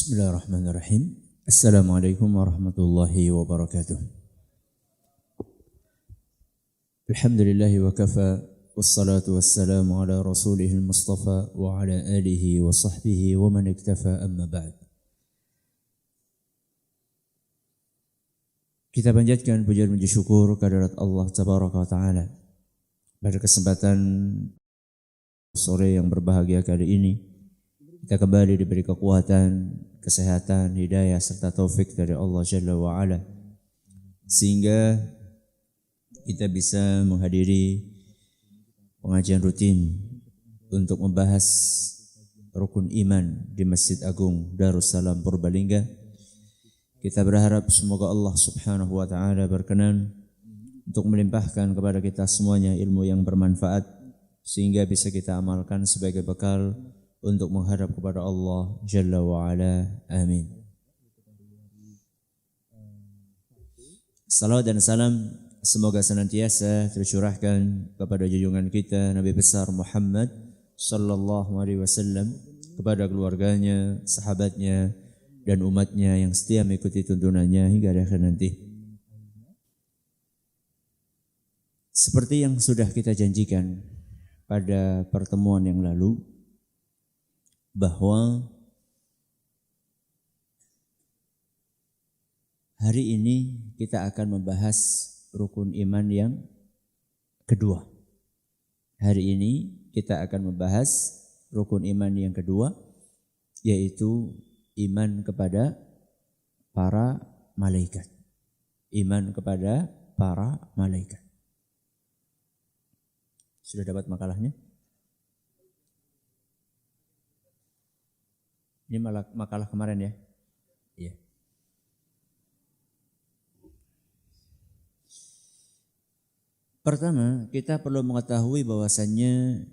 Bismillahirrahmanirrahim. Assalamualaikum warahmatullahi wabarakatuh. Alhamdulillahi wa kafa, wassalatu wassalamu ala rasulihil mustafa wa ala alihi wa sahbihi wa man iktafa, amma ba'd. Kita panjatkan pujian puji syukur kehadirat Allah Tabaraka wa Ta'ala pada kesempatan sore yang berbahagia kali ini. Kita kembali diberi kekuatan, kesehatan, hidayah serta taufik dari Allah Jalla wa Ala, sehingga kita bisa menghadiri pengajian rutin untuk membahas rukun iman di Masjid Agung Darussalam Purbalingga. Kita berharap semoga Allah Subhanahu wa Ta'ala berkenan untuk melimpahkan kepada kita semuanya ilmu yang bermanfaat, sehingga bisa kita amalkan sebagai bekal untuk menghadap kepada Allah Jalla wa Ala. Amin. Salawat dan salam semoga senantiasa tercurahkan kepada junjungan kita Nabi besar Muhammad sallallahu alaihi wasallam, kepada keluarganya, sahabatnya dan umatnya yang setia mengikuti tuntunannya hingga akhir nanti. Seperti yang sudah kita janjikan pada pertemuan yang lalu, bahwa hari ini kita akan membahas rukun iman yang kedua. Hari ini kita akan membahas rukun iman yang kedua, yaitu iman kepada para malaikat. Iman kepada para malaikat. Sudah dapat makalahnya? Ini makalah kemarin ya? Iya. Pertama, kita perlu mengetahui bahwasannya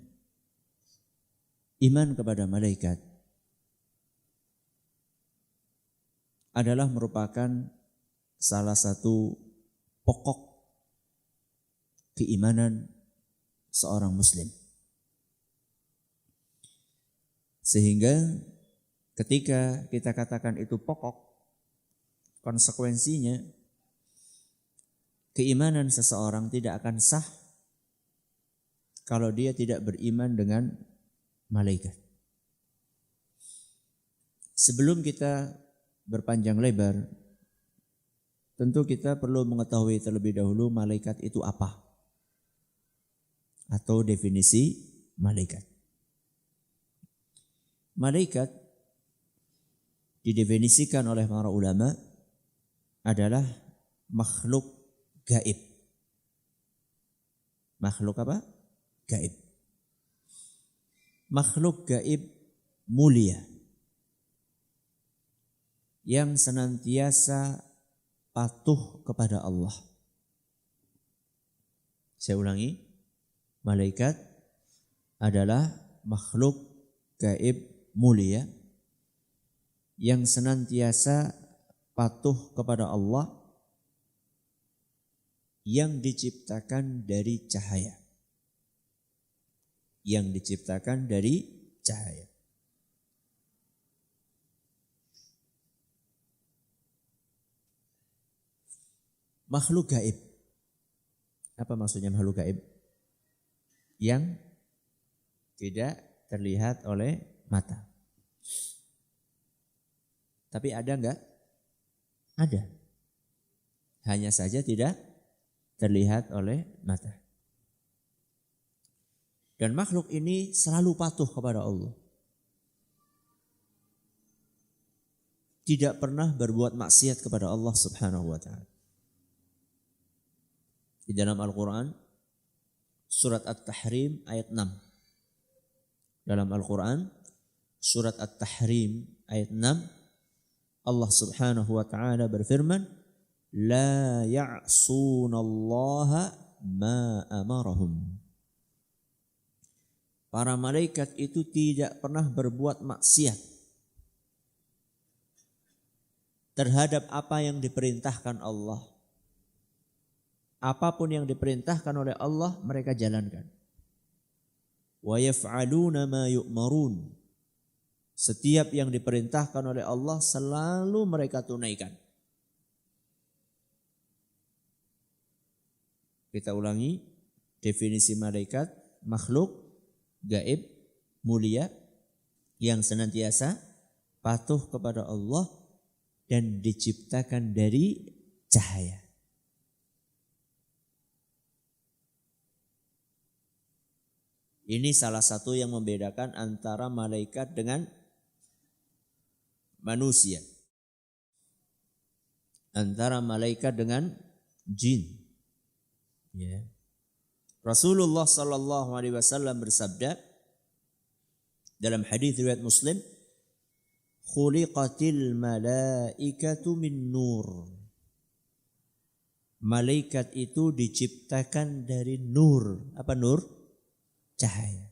iman kepada malaikat adalah merupakan salah satu pokok keimanan seorang muslim. Sehingga ketika kita katakan itu pokok, konsekuensinya keimanan seseorang tidak akan sah kalau dia tidak beriman dengan malaikat. Sebelum kita berpanjang lebar, tentu kita perlu mengetahui terlebih dahulu malaikat itu apa, atau definisi malaikat. Malaikat didefinisikan oleh para ulama adalah makhluk gaib. Makhluk apa? Gaib. Makhluk gaib mulia yang senantiasa patuh kepada Allah. Saya ulangi, malaikat adalah makhluk gaib mulia yang senantiasa patuh kepada Allah, yang diciptakan dari cahaya. Yang diciptakan dari cahaya. Makhluk gaib. Apa maksudnya makhluk gaib? Yang tidak terlihat oleh mata. Tapi ada enggak? Ada. Hanya saja tidak terlihat oleh mata. Dan makhluk ini selalu patuh kepada Allah. Tidak pernah berbuat maksiat kepada Allah Subhanahu wa Ta'ala. Di dalam Al-Quran, surat At-Tahrim ayat 6. Dalam Al-Quran, surat At-Tahrim ayat 6, Allah Subhanahu wa Ta'ala berfirman, la ya'sunallaha ma amarahum. Para malaikat itu tidak pernah berbuat maksiat terhadap apa yang diperintahkan Allah. Apapun yang diperintahkan oleh Allah, mereka jalankan. Wa yaf'aluna ma yu'marun. Setiap yang diperintahkan oleh Allah selalu mereka tunaikan. Kita ulangi, definisi malaikat, makhluk gaib, mulia, yang senantiasa patuh kepada Allah dan diciptakan dari cahaya. Ini salah satu yang membedakan antara malaikat dengan manusia. Antara malaikat dengan jin. Ya. Rasulullah sallallahu alaihi wasallam bersabda dalam hadis riwayat Muslim, "Khuliqatil malaikatu min nur." Malaikat itu diciptakan dari nur. Apa nur? Cahaya.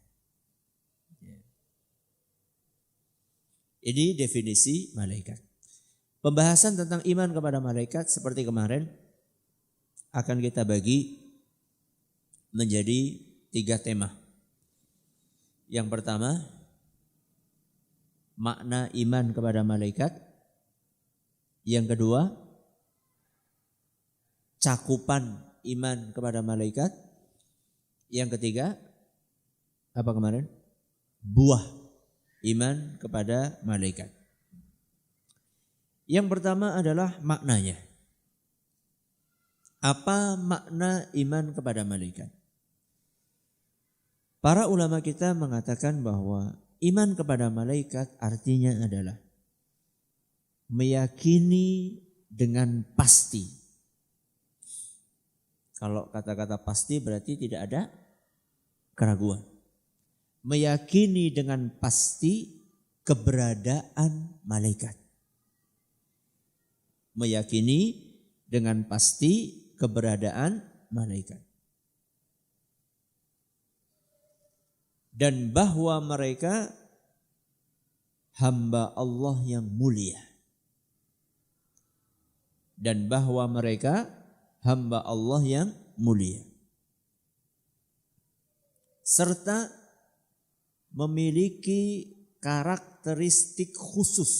Ini definisi malaikat. Pembahasan tentang iman kepada malaikat seperti kemarin akan kita bagi menjadi 3 tema. Yang pertama, makna iman kepada malaikat. Yang kedua, cakupan iman kepada malaikat. Yang ketiga, apa kemarin? Buah iman kepada malaikat. Yang pertama adalah maknanya. Apa makna iman kepada malaikat? Para ulama kita mengatakan bahwa iman kepada malaikat artinya adalah meyakini dengan pasti. Kalau kata-kata pasti berarti tidak ada keraguan. Meyakini dengan pasti keberadaan malaikat. Meyakini dengan pasti keberadaan malaikat. Dan bahwa mereka hamba Allah yang mulia. Dan bahwa mereka hamba Allah yang mulia. Serta memiliki karakteristik khusus.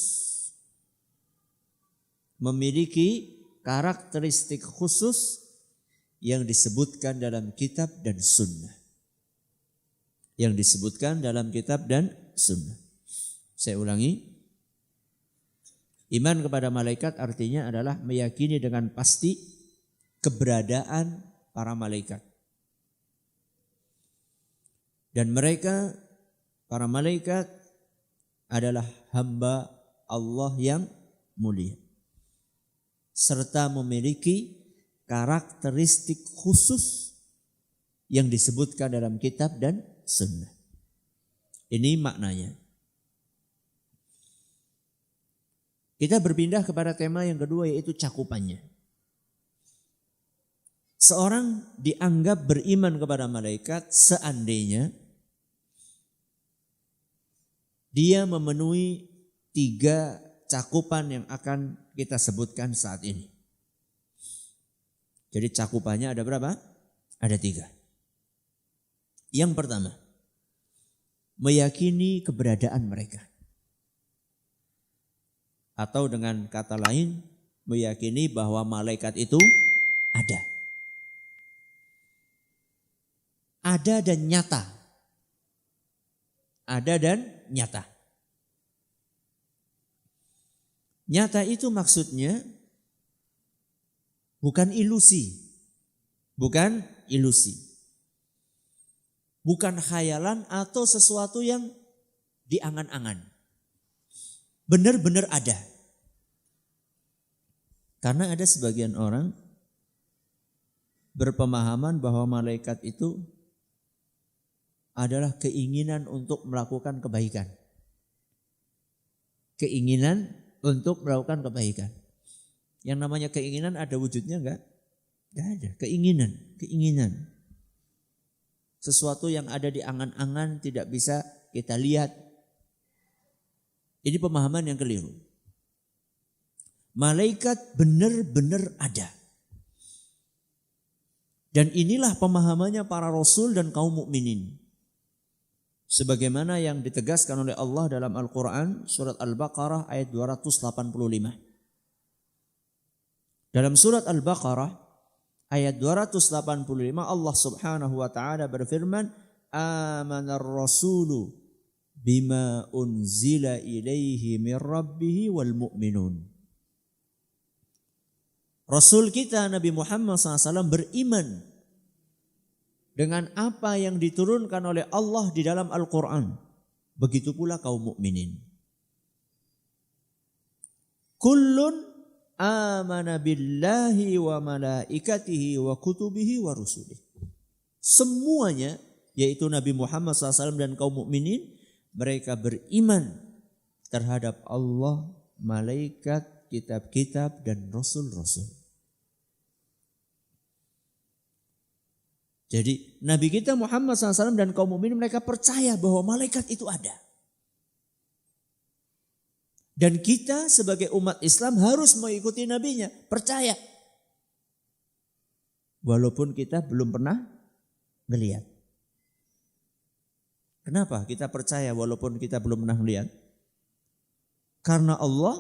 Memiliki karakteristik khusus yang disebutkan dalam kitab dan sunnah. Yang disebutkan dalam kitab dan sunnah. Saya ulangi. Iman kepada malaikat artinya adalah meyakini dengan pasti keberadaan para malaikat. Dan mereka, para malaikat adalah hamba Allah yang mulia. Serta memiliki karakteristik khusus yang disebutkan dalam kitab dan sunnah. Ini maknanya. Kita berpindah kepada tema yang kedua, yaitu cakupannya. Seorang dianggap beriman kepada malaikat seandainya dia memenuhi 3 cakupan yang akan kita sebutkan saat ini. Jadi cakupannya ada berapa? Ada 3. Yang pertama, meyakini keberadaan mereka. Atau dengan kata lain, meyakini bahwa malaikat itu ada. Ada dan nyata. Ada dan nyata. Nyata itu maksudnya bukan ilusi. Bukan ilusi. Bukan khayalan atau sesuatu yang diangan-angan. Benar-benar ada. Karena ada sebagian orang berpemahaman bahwa malaikat itu adalah keinginan untuk melakukan kebaikan. Keinginan untuk melakukan kebaikan. Yang namanya keinginan ada wujudnya enggak? Enggak ada. Keinginan. Sesuatu yang ada di angan-angan tidak bisa kita lihat. Ini pemahaman yang keliru. Malaikat benar-benar ada. Dan inilah pemahamannya para rasul dan kaum mukminin. sebagaimana yang ditegaskan oleh Allah dalam Al-Quran surat Al-Baqarah ayat 285. Dalam surat Al-Baqarah ayat 285 Allah Subhanahu wa taala berfirman, "Amanar rasulu bima unzila ilaihi mir rabbih wal mu'minun." Rasul kita Nabi Muhammad SAW beriman dengan apa yang diturunkan oleh Allah di dalam Al-Quran. Begitu pula kaum mukminin. Kullun amana billahi wa malaikatihi wa kutubihi wa rusulih. Semuanya, yaitu Nabi Muhammad SAW dan kaum mukminin, mereka beriman terhadap Allah, malaikat, kitab-kitab dan rasul-rasul. Jadi Nabi kita Muhammad SAW dan kaum mukminin mereka percaya bahwa malaikat itu ada. Dan kita sebagai umat Islam harus mengikuti nabinya, percaya. Walaupun kita belum pernah melihat. Kenapa kita percaya walaupun kita belum pernah melihat? Karena Allah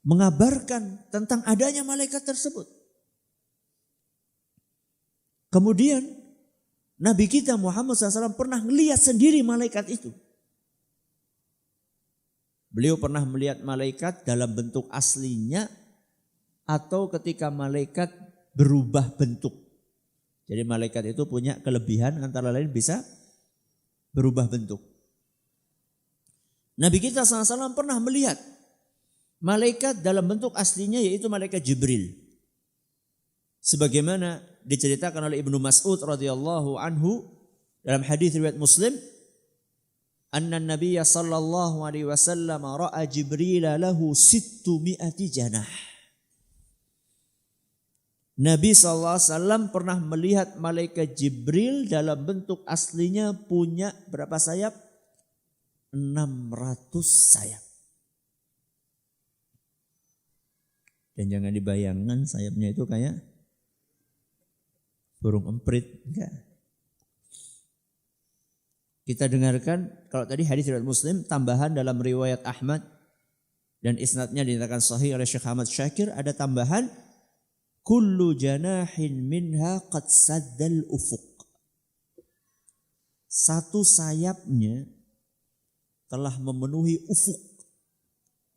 mengabarkan tentang adanya malaikat tersebut. Kemudian Nabi kita Muhammad SAW pernah melihat sendiri malaikat itu. Beliau pernah melihat malaikat dalam bentuk aslinya atau ketika malaikat berubah bentuk. Jadi malaikat itu punya kelebihan antara lain bisa berubah bentuk. Nabi kita SAW pernah melihat malaikat dalam bentuk aslinya yaitu malaikat Jibril. Sebagaimana diceritakan oleh Ibnu Mas'ud radhiyallahu anhu dalam hadis riwayat Muslim, anna Nabiyya sallallahu alaihi wasallam ra'a Jibril lahu 600 janah. Nabi sallallahu alaihi wasallam pernah melihat malaikat Jibril dalam bentuk aslinya punya berapa sayap? 600 sayap. Dan jangan dibayangkan sayapnya itu kayak burung emprit, enggak. Kita dengarkan kalau tadi hadis riwayat Muslim, tambahan dalam riwayat Ahmad dan isnadnya dinyatakan sahih oleh Syekh Ahmad Syakir, ada tambahan kullu janahin minha qad saddal ufuq. Satu sayapnya telah memenuhi ufuk.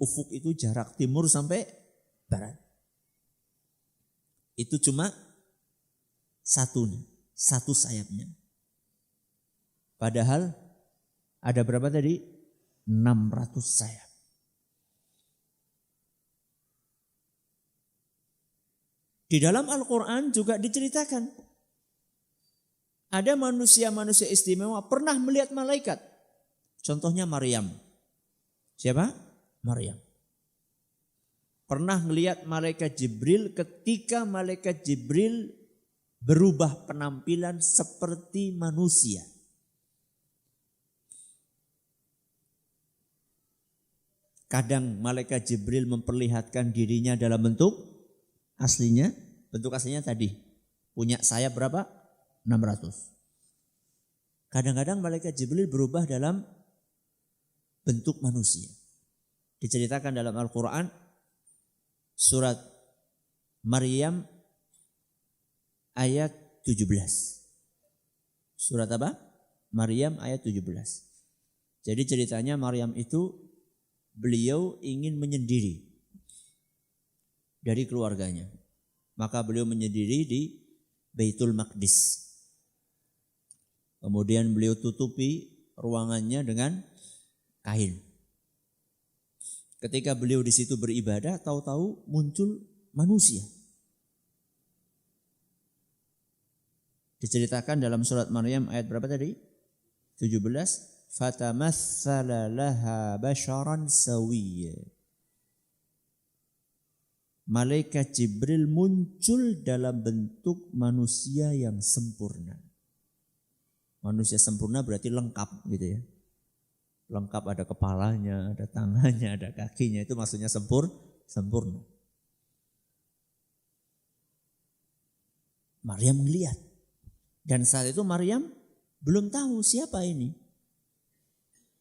Ufuk itu jarak timur sampai barat. Itu cuma satu sayapnya. Padahal ada berapa tadi? 600 sayap. Di dalam Al-Quran juga diceritakan. Ada manusia-manusia istimewa pernah melihat malaikat. Contohnya Maryam. Siapa? Maryam. Pernah melihat malaikat Jibril ketika malaikat Jibril berubah penampilan seperti manusia. Kadang malaikat Jibril memperlihatkan dirinya dalam bentuk aslinya. Bentuk aslinya tadi punya sayap berapa? 600. Kadang-kadang malaikat Jibril berubah dalam bentuk manusia. Diceritakan dalam Al-Quran surat Maryam ayat 17. Surat apa? Maryam ayat 17. Jadi ceritanya Maryam itu beliau ingin menyendiri dari keluarganya. Maka beliau menyendiri di Baitul Maqdis. Kemudian beliau tutupi ruangannya dengan kain. Ketika beliau di situ beribadah, tahu-tahu muncul manusia. Diceritakan dalam surat Maryam ayat berapa tadi? 17. Fatamassala laha basharan sawiyya. Malaikat Jibril muncul dalam bentuk manusia yang sempurna. Manusia sempurna berarti lengkap gitu ya. Lengkap, ada kepalanya, ada tangannya, ada kakinya. Itu maksudnya sempurna. Maryam melihat. Dan saat itu Maryam belum tahu siapa ini.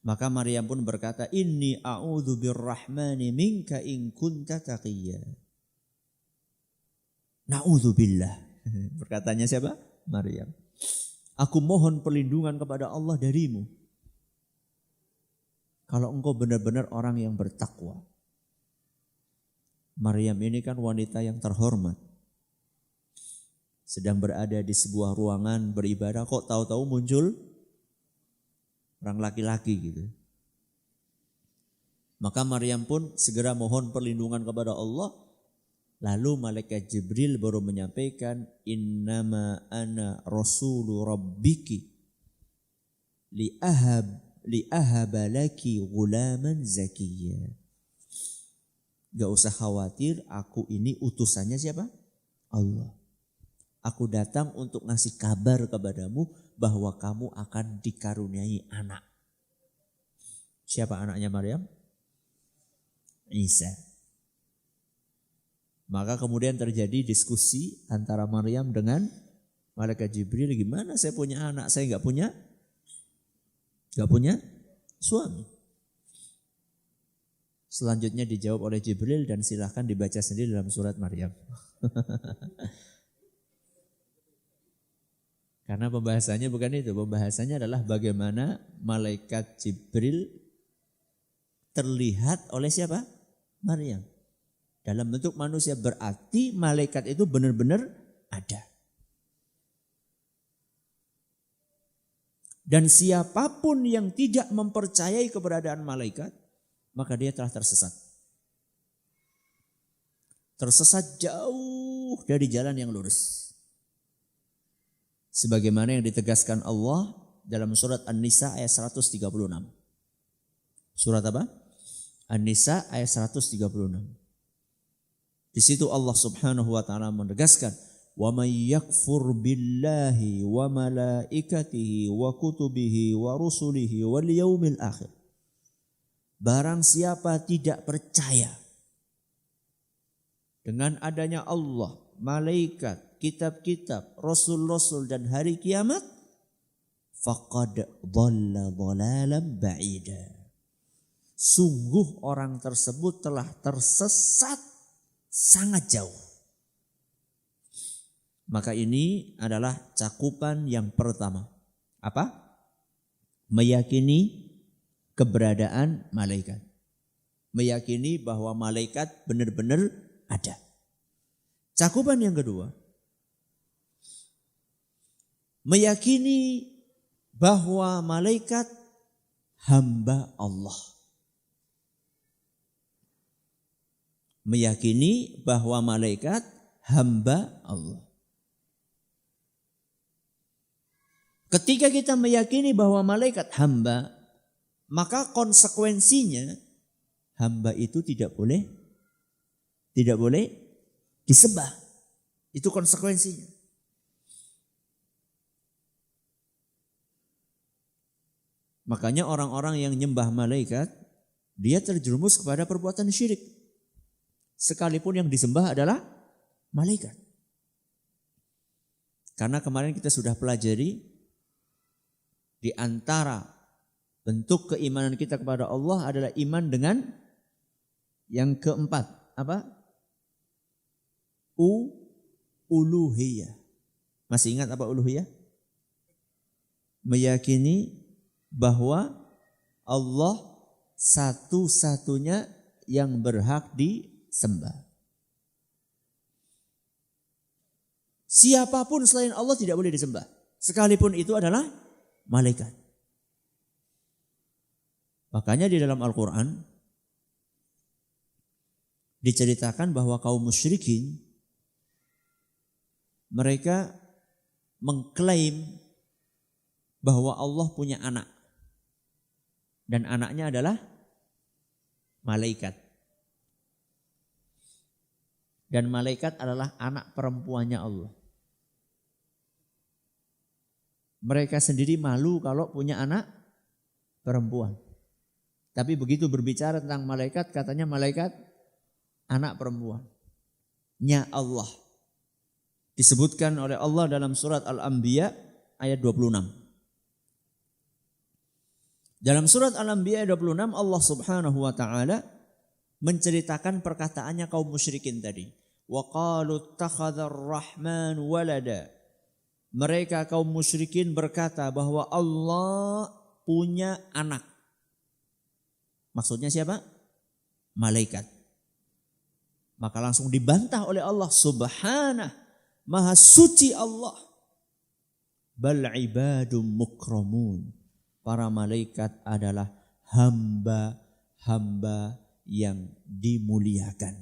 Maka Maryam pun berkata, inni a'udzu birrahmani minka in kunta taqiyya. Na'udzubillah. Perkataannya siapa? Maryam. Aku mohon perlindungan kepada Allah darimu. Kalau engkau benar-benar orang yang bertakwa. Maryam ini kan wanita yang terhormat. Sedang berada di sebuah ruangan beribadah, kok tahu-tahu muncul orang laki-laki gitu. Maka Maryam pun segera mohon perlindungan kepada Allah. Lalu malaikat Jibril baru menyampaikan, innama ana rasulu rabbiki li'ahaba laki ghulaman zakiyya. Gak usah khawatir, aku ini utusannya siapa? Allah. Aku datang untuk ngasih kabar kepadamu bahwa kamu akan dikaruniai anak. Siapa anaknya Maryam? Isa. Maka kemudian terjadi diskusi antara Maryam dengan malaikat Jibril. Gimana saya punya anak, saya gak punya suami. Selanjutnya dijawab oleh Jibril dan silahkan dibaca sendiri dalam surat Maryam. Karena pembahasannya bukan itu. Pembahasannya adalah bagaimana malaikat Jibril terlihat oleh siapa? Maryam. Dalam bentuk manusia, berarti malaikat itu benar-benar ada. Dan siapapun yang tidak mempercayai keberadaan malaikat, maka dia telah tersesat. Tersesat jauh dari jalan yang lurus. Sebagaimana yang ditegaskan Allah dalam surat An-Nisa ayat 136. Surat apa? An-Nisa ayat 136. Di situ Allah Subhanahu wa taala menegaskan, "Wa may yakfur billahi wa malaikatihi wa kutubihi wa rusulihi wal yaumil akhir." Barang siapa tidak percaya dengan adanya Allah, malaikat, kitab-kitab, rasul-rasul dan hari kiamat, faqad dhalla dhalalan ba'ida. Sungguh orang tersebut telah tersesat sangat jauh. Maka ini adalah cakupan yang pertama. Apa? Meyakini keberadaan malaikat. Meyakini bahwa malaikat benar-benar ada. Cakupan yang kedua, meyakini bahwa malaikat hamba Allah. Meyakini bahwa malaikat hamba Allah. Ketika kita meyakini bahwa malaikat hamba, maka konsekuensinya hamba itu tidak boleh disembah. Itu konsekuensinya. Makanya orang-orang yang nyembah malaikat, dia terjerumus kepada perbuatan syirik. Sekalipun yang disembah adalah malaikat. Karena kemarin kita sudah pelajari di antara bentuk keimanan kita kepada Allah adalah iman dengan yang keempat. Apa? Uluhiyah. Masih ingat apa uluhiyah? Meyakini bahwa Allah satu-satunya yang berhak disembah. Siapapun selain Allah tidak boleh disembah. Sekalipun itu adalah malaikat. Makanya di dalam Al-Quran diceritakan bahwa kaum musyrikin mereka mengklaim bahwa Allah punya anak. Dan anaknya adalah malaikat. Dan malaikat adalah anak perempuannya Allah. Mereka sendiri malu kalau punya anak perempuan. Tapi begitu berbicara tentang malaikat, katanya malaikat anak perempuan. Nya Allah. Disebutkan oleh Allah dalam surat Al-Anbiya ayat 26. Dalam surat Al-Anbiya 26 Allah Subhanahu wa taala menceritakan perkataannya kaum musyrikin tadi. Wa qalu ittakhadhar rahman walada. Mereka kaum musyrikin berkata bahwa Allah punya anak. Maksudnya siapa? Malaikat. Maka langsung dibantah oleh Allah Subhanahu, maha suci Allah. Bal ibadum mukramun. Para malaikat adalah hamba-hamba yang dimuliakan.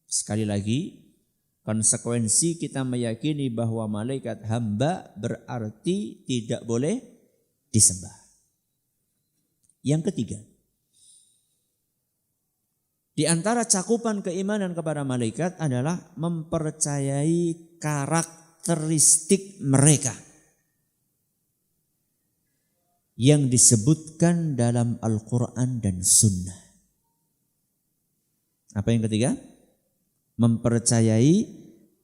Sekali lagi, konsekuensi kita meyakini bahwa malaikat hamba berarti tidak boleh disembah. Yang ketiga, di antara cakupan keimanan kepada malaikat adalah mempercayai karakteristik mereka yang disebutkan dalam Al-Quran dan Sunnah. Apa yang ketiga? Mempercayai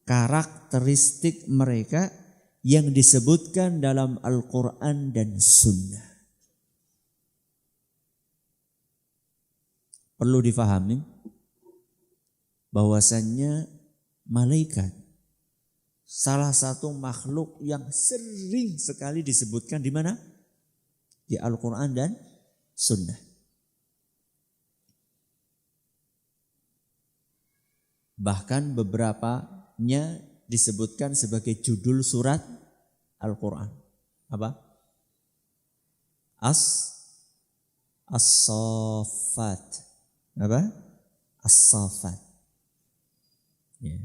karakteristik mereka yang disebutkan dalam Al-Quran dan Sunnah. Perlu difahami bahwasannya malaikat salah satu makhluk yang sering sekali disebutkan di mana? Di Al-Quran dan Sunnah. Bahkan beberapanya disebutkan sebagai judul surat Al-Quran. Apa? As-Saffat. Apa? As-Saffat. Ya.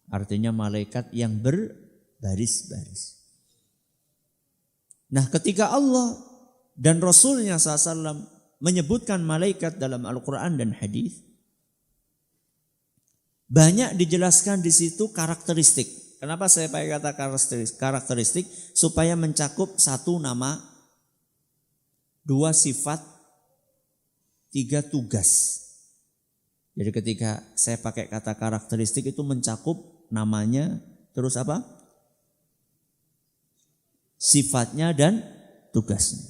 Artinya malaikat yang berbaris-baris. Nah, ketika Allah dan Rasulnya SAW menyebutkan malaikat dalam Al-Quran dan hadis, banyak dijelaskan di situ karakteristik. Kenapa saya pakai kata karakteristik? Supaya mencakup satu nama, dua sifat, tiga tugas. Jadi ketika saya pakai kata karakteristik itu mencakup namanya, terus apa? Sifatnya dan tugasnya.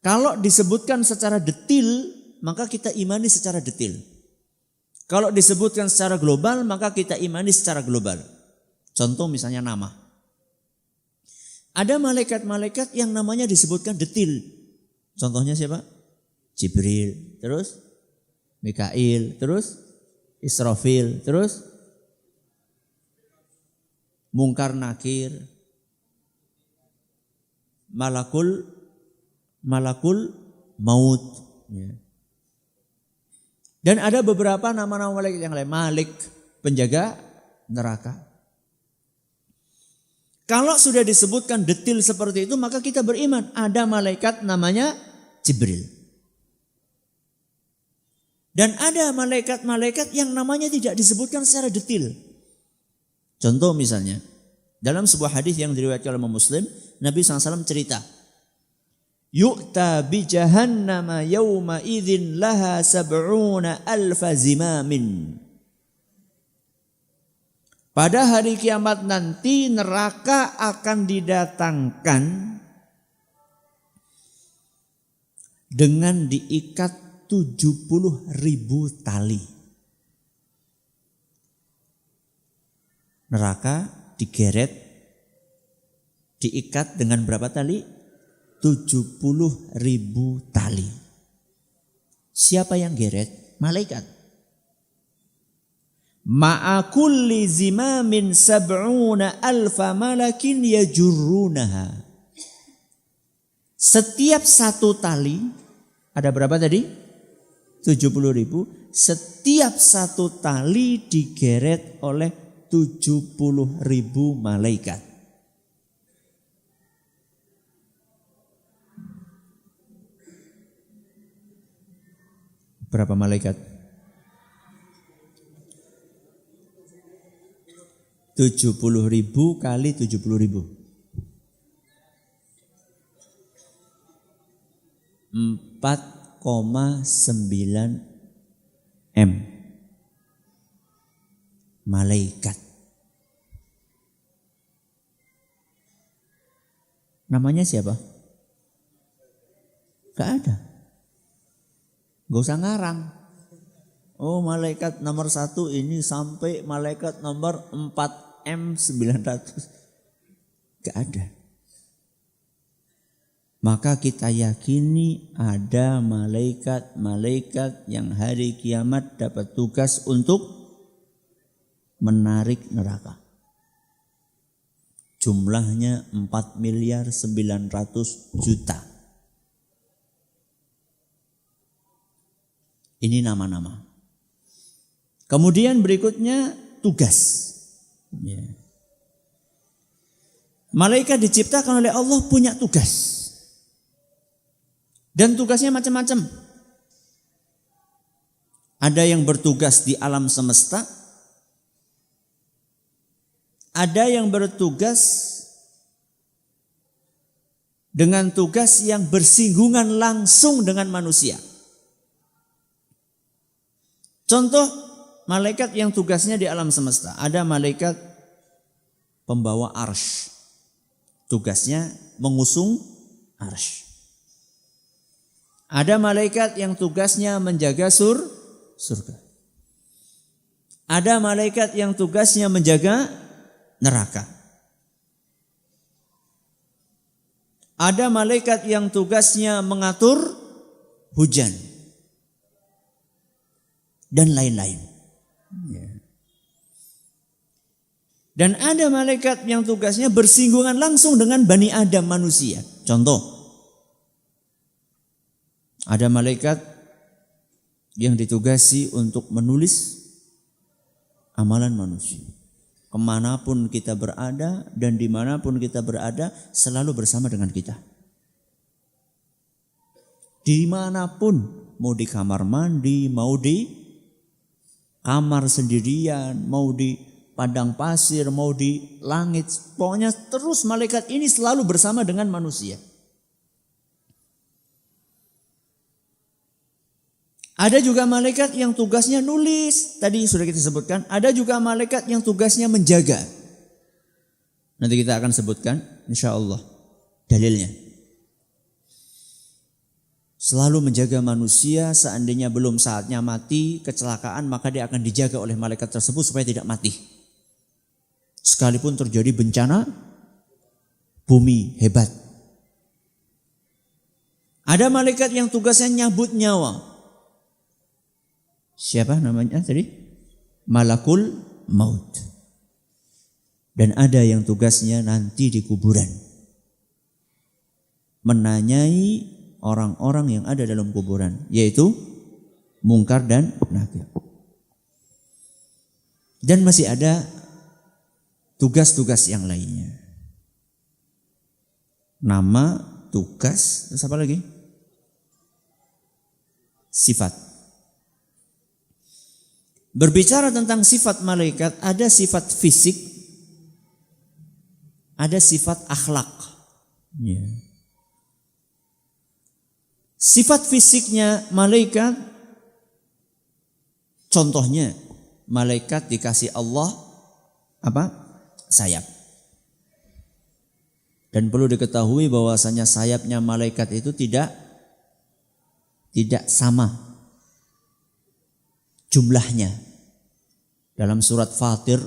Kalau disebutkan secara detil, maka kita imani secara detil. Kalau disebutkan secara global, maka kita imani secara global. Contoh misalnya nama. Ada malaikat-malaikat yang namanya disebutkan detil. Contohnya siapa? Jibril, terus Mikail, terus Israfil, terus Mungkar Nakir, Malakul Maut. Ya. Dan ada beberapa nama-nama malaikat yang lain. Malik, penjaga neraka. Kalau sudah disebutkan detil seperti itu, maka kita beriman. Ada malaikat namanya Jibril. Dan ada malaikat-malaikat yang namanya tidak disebutkan secara detil. Contoh misalnya, dalam sebuah hadis yang diriwayatkan oleh Muslim, Nabi SAW cerita, Yu'ta bi jahannama yawma idzin laha sab'una alfa zimamin. Pada hari kiamat nanti neraka akan didatangkan dengan diikat 70.000 tali. Neraka digeret, diikat dengan berapa tali? 70.000 tali. Siapa yang geret? Malaikat. Ma'akulli zimamin sab'una alfa malakin yajurrunaha. Setiap satu tali, ada berapa tadi? 70.000. Setiap satu tali digeret oleh 70.000 malaikat. Berapa malaikat? 70.000 kali 70.000. 4,9 M. Malaikat. Namanya siapa? Gak ada. Gak usah ngarang. Oh, malaikat nomor 1 ini sampai malaikat nomor 4M900. Gak ada. Maka kita yakini ada malaikat-malaikat yang hari kiamat dapat tugas untuk menarik neraka. Jumlahnya 4.900.000.000. Ini nama-nama. Kemudian berikutnya tugas. Ya. Malaikat diciptakan oleh Allah punya tugas. Dan tugasnya macam-macam. Ada yang bertugas di alam semesta. Ada yang bertugas dengan tugas yang bersinggungan langsung dengan manusia. Contoh malaikat yang tugasnya di alam semesta. Ada malaikat pembawa arsy. Tugasnya mengusung arsy. Ada malaikat yang tugasnya menjaga surga. Ada malaikat yang tugasnya menjaga neraka. Ada malaikat yang tugasnya mengatur hujan. Dan lain-lain. Dan ada malaikat yang tugasnya bersinggungan langsung dengan Bani Adam manusia. Contoh, ada malaikat yang ditugasi untuk menulis amalan manusia. Kemanapun kita berada dan dimanapun kita berada selalu bersama dengan kita. Dimanapun, mau di kamar mandi, mau di kamar sendirian, mau di padang pasir, mau di langit. Pokoknya terus malaikat ini selalu bersama dengan manusia. Ada juga malaikat yang tugasnya nulis. Tadi sudah kita sebutkan. Ada juga malaikat yang tugasnya menjaga. Nanti kita akan sebutkan insya Allah dalilnya. Selalu menjaga manusia, seandainya belum saatnya mati, kecelakaan, maka dia akan dijaga oleh malaikat tersebut supaya tidak mati. Sekalipun terjadi bencana bumi hebat. Ada malaikat yang tugasnya nyabut nyawa. Siapa namanya tadi? Malakul Maut. Dan ada yang tugasnya nanti di kuburan. Menanyai orang-orang yang ada dalam kuburan. Yaitu Mungkar dan Nakir. Dan masih ada tugas-tugas yang lainnya. Nama, tugas, terus apa lagi? Sifat. Berbicara tentang sifat malaikat, ada sifat fisik, ada sifat akhlak. Ya. Sifat fisiknya malaikat, contohnya malaikat dikasih Allah apa? Sayap. Dan perlu diketahui bahwasanya sayapnya malaikat itu tidak sama jumlahnya. Dalam surat Fatir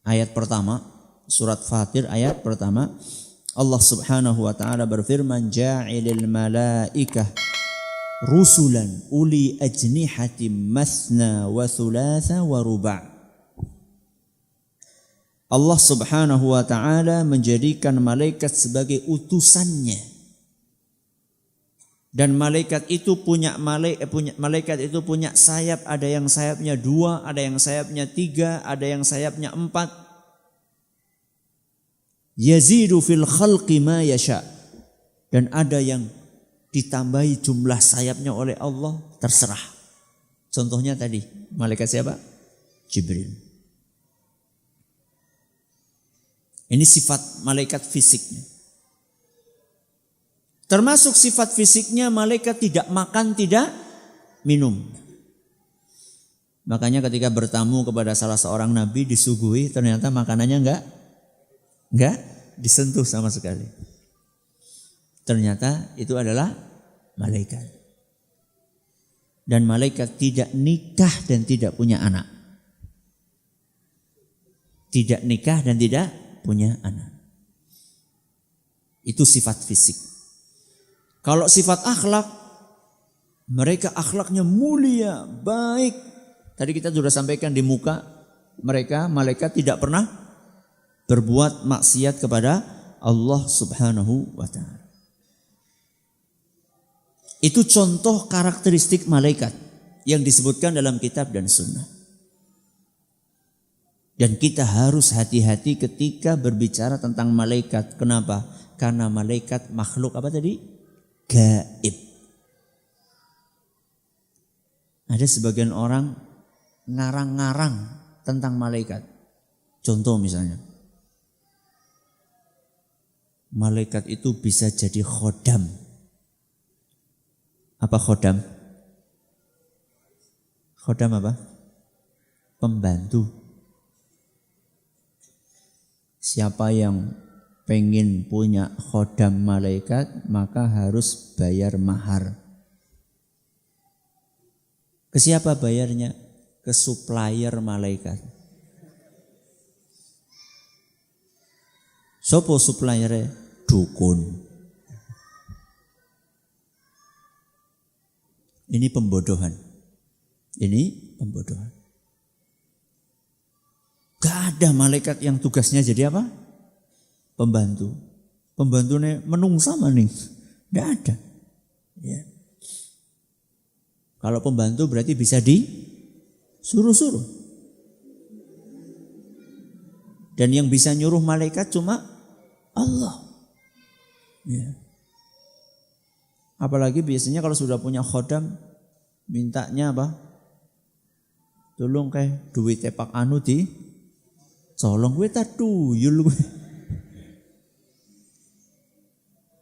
ayat pertama, surat Fatir ayat pertama, Allah Subhanahu wa taala berfirman, "Ja'ilil malaikah rusulan uli ajnihatim mathna wa thulatha wa ruba'." Allah Subhanahu wa taala menjadikan malaikat sebagai utusannya. Dan malaikat itu punya sayap, ada yang sayapnya 2, ada yang sayapnya 3, ada yang sayapnya 4. Yazidu fil khalqi ma yasha. Dan ada yang ditambahi jumlah sayapnya oleh Allah, terserah. Contohnya tadi, malaikat siapa? Jibril. Ini sifat malaikat fisiknya. Termasuk sifat fisiknya malaikat tidak makan, tidak minum. Makanya ketika bertamu kepada salah seorang nabi disuguhi, ternyata makanannya enggak disentuh sama sekali. Ternyata itu adalah malaikat. Dan malaikat tidak nikah dan tidak punya anak. Tidak nikah dan tidak punya anak. Itu sifat fisik. Kalau sifat akhlak, mereka akhlaknya mulia, baik. Tadi kita sudah sampaikan di muka, mereka malaikat tidak pernah berbuat maksiat kepada Allah Subhanahu wa ta'ala. Itu contoh karakteristik malaikat yang disebutkan dalam kitab dan sunnah. Dan kita harus hati-hati ketika berbicara tentang malaikat. Kenapa? Karena malaikat makhluk apa tadi? Gaib. Ada sebagian orang ngarang-ngarang tentang malaikat. Contoh misalnya, malaikat itu bisa jadi khodam. Apa khodam? Khodam apa? Pembantu. Siapa yang pengen punya khodam malaikat, maka harus bayar mahar. Ke siapa bayarnya? Ke supplier malaikat. Sopo suppliernya? Dukun. Ini pembodohan. Ini pembodohan. Gak ada malaikat yang tugasnya jadi apa? Pembantu. Pembantunya menungsa maning. Gak ada. Ya. Kalau pembantu berarti bisa disuruh-suruh. Dan yang bisa nyuruh malaikat cuma Allah. Ya. Apalagi biasanya kalau sudah punya khodam, mintanya apa? Tolong kayak duit tepak anu di colong gue tak tuyul gue.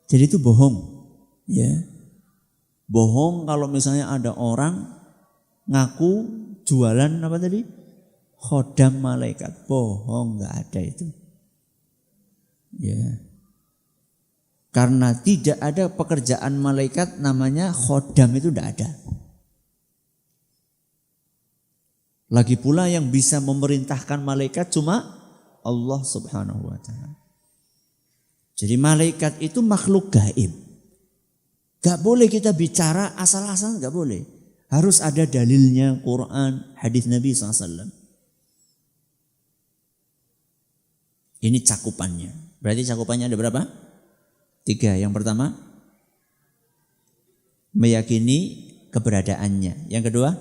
Jadi itu bohong. Ya. Bohong kalau misalnya ada orang ngaku jualan apa tadi? Khodam malaikat. Bohong, enggak ada itu. Ya. Karena tidak ada pekerjaan malaikat namanya khodam, itu tidak ada. Lagi pula yang bisa memerintahkan malaikat cuma Allah Subhanahu wa ta'ala. Jadi malaikat itu makhluk gaib. Gak boleh kita bicara asal-asalan, gak boleh. Harus ada dalilnya, Quran, hadis Nabi SAW. Ini cakupannya. Berarti cakupannya ada berapa? 3. Yang pertama, meyakini keberadaannya. Yang kedua,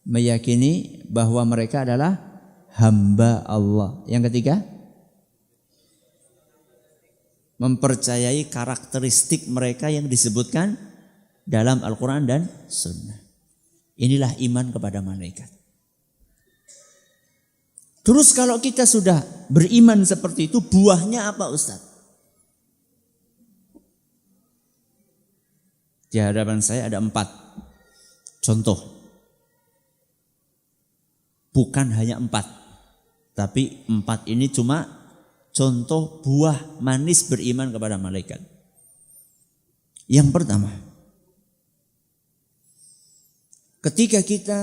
meyakini bahwa mereka adalah hamba Allah. Yang ketiga, mempercayai karakteristik mereka yang disebutkan dalam Al-Quran dan Sunnah. Inilah iman kepada malaikat. Terus kalau kita sudah beriman seperti itu, buahnya apa Ustaz? Di hadapan saya ada 4 contoh. Bukan hanya 4, tapi 4 ini cuma contoh buah manis beriman kepada malaikat. Yang pertama, ketika kita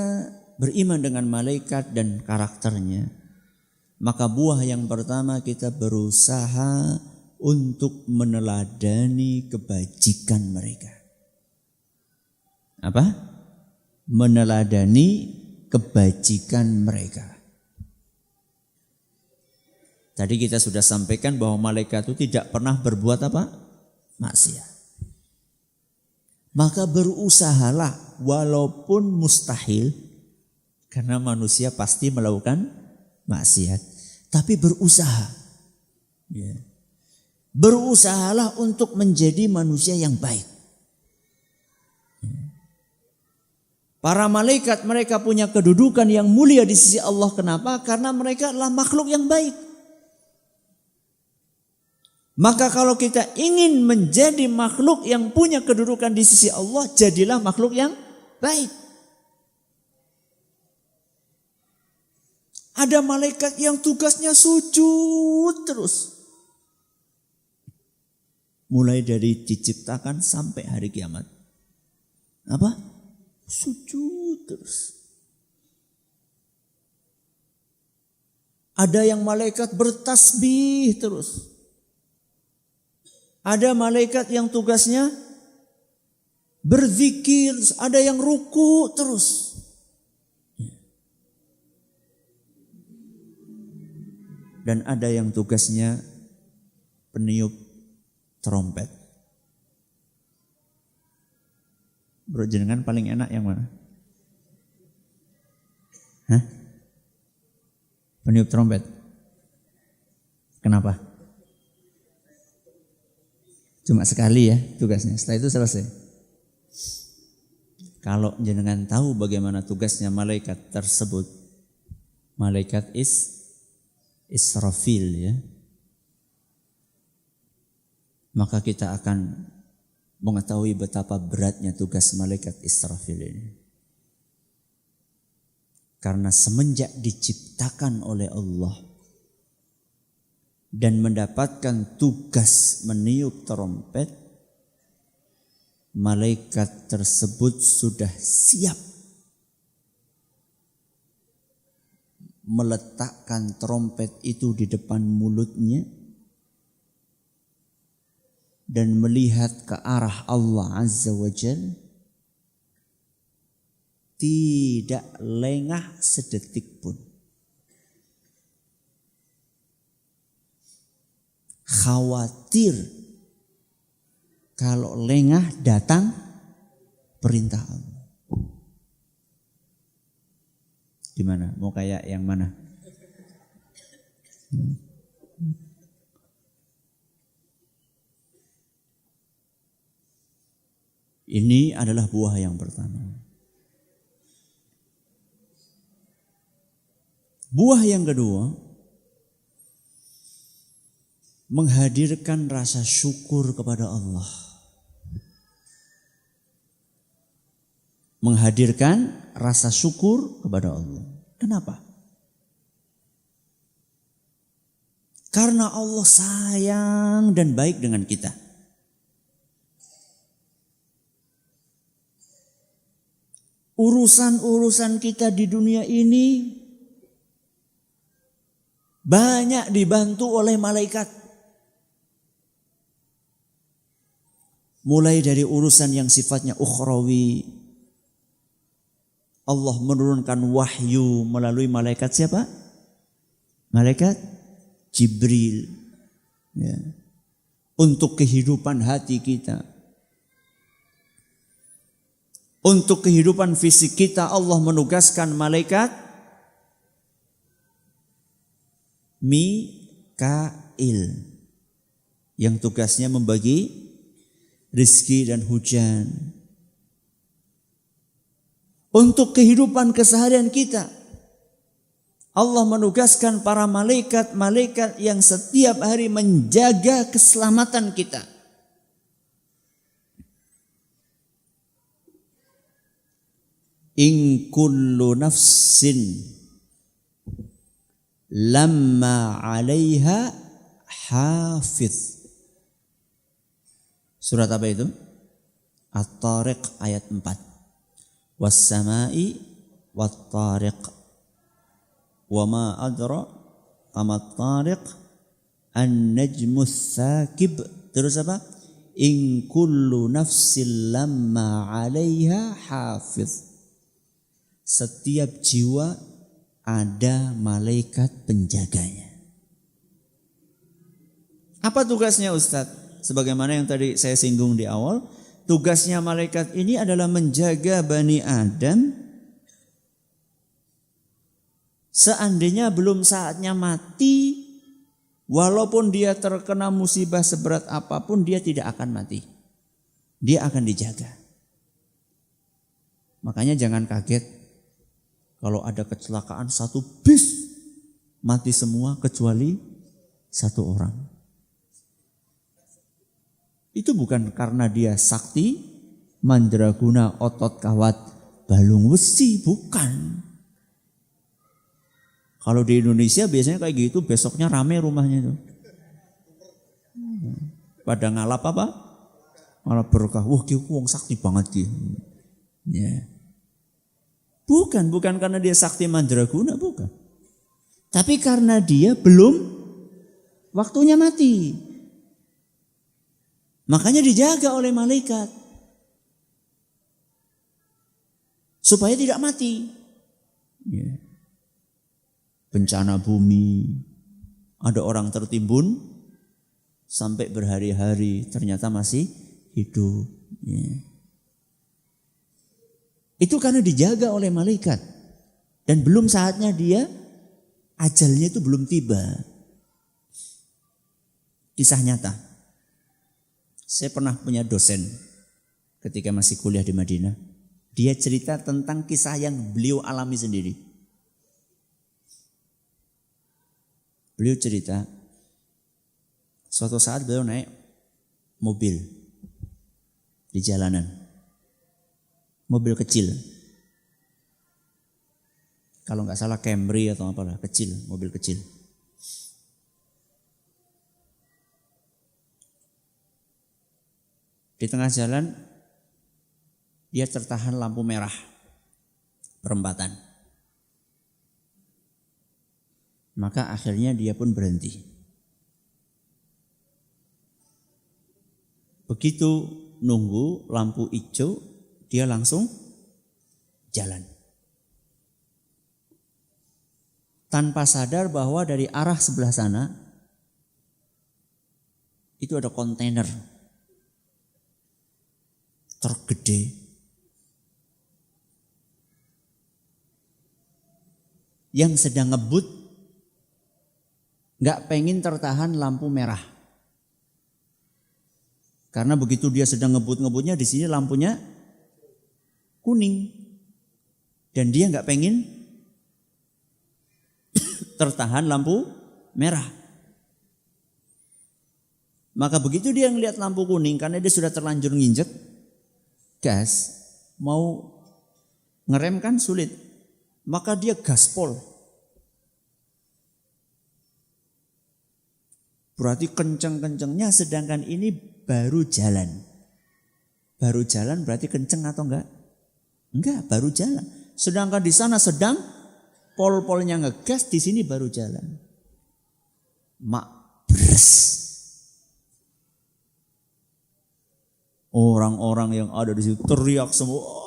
beriman dengan malaikat dan karakternya, maka buah yang pertama kita berusaha untuk meneladani kebajikan mereka. Apa? Meneladani kebajikan mereka. Tadi kita sudah sampaikan bahwa malaikat itu tidak pernah berbuat apa? Maksiat. Maka berusahalah walaupun mustahil, karena manusia pasti melakukan maksiat, tapi berusaha. Ya. Berusahalah untuk menjadi manusia yang baik. Para malaikat mereka punya kedudukan yang mulia di sisi Allah. Kenapa? Karena mereka adalah makhluk yang baik. Maka kalau kita ingin menjadi makhluk yang punya kedudukan di sisi Allah, jadilah makhluk yang baik. Ada malaikat yang tugasnya sujud terus. Mulai dari diciptakan sampai hari kiamat. Apa? Sujud terus. Ada yang malaikat bertasbih terus. Ada malaikat yang tugasnya berzikir, ada yang ruku terus. Dan ada yang tugasnya peniup trompet. Bro, jenengan paling enak yang mana? Hah? Peniup trompet. Kenapa? Cuma sekali ya tugasnya, setelah itu selesai. Kalau jenengan tahu bagaimana tugasnya malaikat tersebut, malaikat Israfil ya, maka kita akan mengetahui betapa beratnya tugas malaikat Israfil ini. Karena semenjak diciptakan oleh Allah dan mendapatkan tugas meniup trompet, malaikat tersebut sudah siap meletakkan trompet itu di depan mulutnya dan melihat ke arah Allah Azza wa Jalla, tidak lengah sedetik pun. Khawatir kalau lengah datang perintah Allah. Gimana? Mau kayak yang mana? Ini adalah buah yang pertama. Buah yang kedua, menghadirkan rasa syukur kepada Allah. Menghadirkan rasa syukur kepada Allah. Kenapa? Karena Allah sayang dan baik dengan kita. Urusan-urusan kita di dunia ini banyak dibantu oleh malaikat. Mulai dari urusan yang sifatnya ukhrawi, Allah menurunkan wahyu melalui malaikat siapa? Malaikat Jibril. Ya. Untuk kehidupan hati kita. Untuk kehidupan fisik kita, Allah menugaskan malaikat Mikail yang tugasnya membagi rezeki dan hujan. Untuk kehidupan keseharian kita, Allah menugaskan para malaikat-malaikat yang setiap hari menjaga keselamatan kita. In kullu nafsin lamma 'alaiha hafiz. Surat apa itu? At-Tariq ayat 4. Was-sama'i wat-tariq wa ma adra qamat-tariq an-najmus tsaqib. Terus apa? In kullu nafsin lamma 'alaiha hafiz. Setiap jiwa ada malaikat penjaganya. Apa tugasnya Ustadz? Sebagaimana yang tadi saya singgung di awal, tugasnya malaikat ini adalah menjaga Bani Adam seandainya belum saatnya mati, walaupun dia terkena musibah seberat apapun, dia tidak akan mati. Dia akan dijaga. Makanya jangan kaget kalau ada kecelakaan satu bis mati semua kecuali satu orang. Itu bukan karena dia sakti, mandraguna, otot kawat, balung besi, bukan. Kalau di Indonesia biasanya kayak gitu, besoknya rame rumahnya itu. pada ngalap apa? Ngalap berkah. Wah, ki wong sakti banget ki. Ya. Bukan karena dia sakti mandraguna, bukan. Tapi karena dia belum waktunya mati. Makanya dijaga oleh malaikat. Supaya tidak mati. Ya. Bencana bumi. Ada orang tertimbun sampai berhari-hari ternyata masih hidup. Ya. Itu karena dijaga oleh malaikat. Dan belum saatnya dia, ajalnya itu belum tiba. Kisah nyata. Saya pernah punya dosen ketika masih kuliah di Madinah. Dia cerita tentang kisah yang beliau alami sendiri. Beliau cerita, suatu saat beliau naik mobil di jalanan. Mobil kecil. Kalau nggak salah Camry atau apalah, kecil, mobil kecil. Di tengah jalan dia tertahan lampu merah perempatan. Maka akhirnya dia pun berhenti. Begitu nunggu lampu hijau, dia langsung jalan. Tanpa sadar bahwa dari arah sebelah sana itu ada kontainer truk gede yang sedang ngebut, gak pengen tertahan lampu merah. Karena begitu dia sedang ngebut-ngebutnya, di sini lampunya kuning. Dan dia gak pengen tertahan lampu merah. Maka begitu dia ngelihat lampu kuning, karena dia sudah terlanjur nginjek gas, mau ngerem kan sulit. Maka dia gaspol. Berarti kenceng-kencengnya, sedangkan ini baru jalan. Baru jalan berarti kenceng atau enggak? Enggak, baru jalan. Sedangkan di sana sedang pol-polnya ngegas, di sini baru jalan. Mak bres. Orang-orang yang ada di situ teriak semua.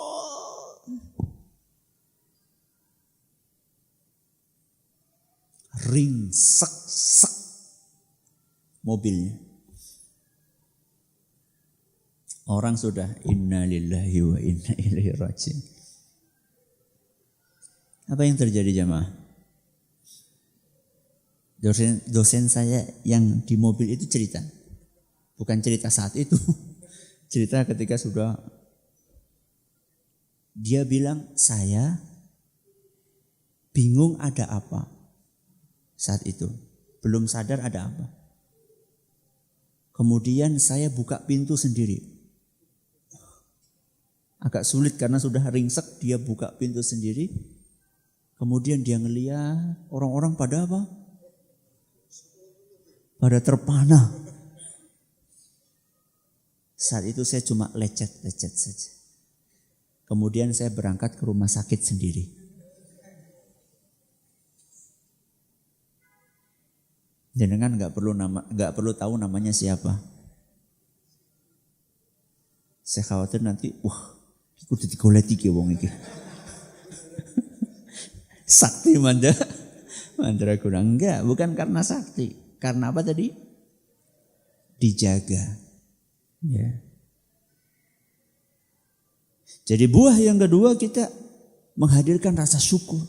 Ringsek-sek mobilnya. Orang sudah inna lillahi wa inna ilaihi raji'un. Apa yang terjadi jamaah? Dosen saya yang di mobil itu cerita. Bukan cerita saat itu. Cerita ketika sudah, dia bilang, saya bingung ada apa saat itu. Belum sadar ada apa. Kemudian saya buka pintu sendiri. Agak sulit karena sudah ringsek, dia buka pintu sendiri. Kemudian dia ngeliat orang-orang pada apa? Pada terpana. Saat itu saya cuma lecet-lecet saja. Kemudian saya berangkat ke rumah sakit sendiri. Jenengan nggak perlu tahu namanya siapa. Saya khawatir nanti, wah, kudu digoleki ki wong iki. Sakti mandraguna. Enggak, bukan karena sakti. Karena apa tadi? Dijaga. Ya. Jadi buah yang kedua, kita menghadirkan rasa syukur.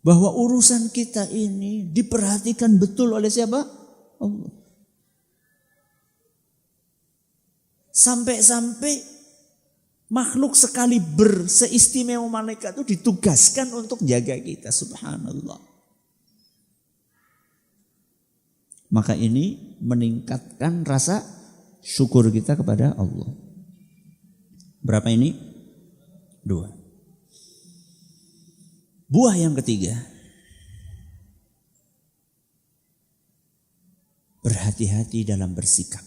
Bahwa urusan kita ini diperhatikan betul oleh siapa? Allah. Sampai-sampai makhluk sekali berseistimewa malaikat itu ditugaskan untuk jaga kita. Subhanallah. Maka ini meningkatkan rasa syukur kita kepada Allah. Berapa ini? 2. Buah yang ketiga. berhati-hati dalam bersikap.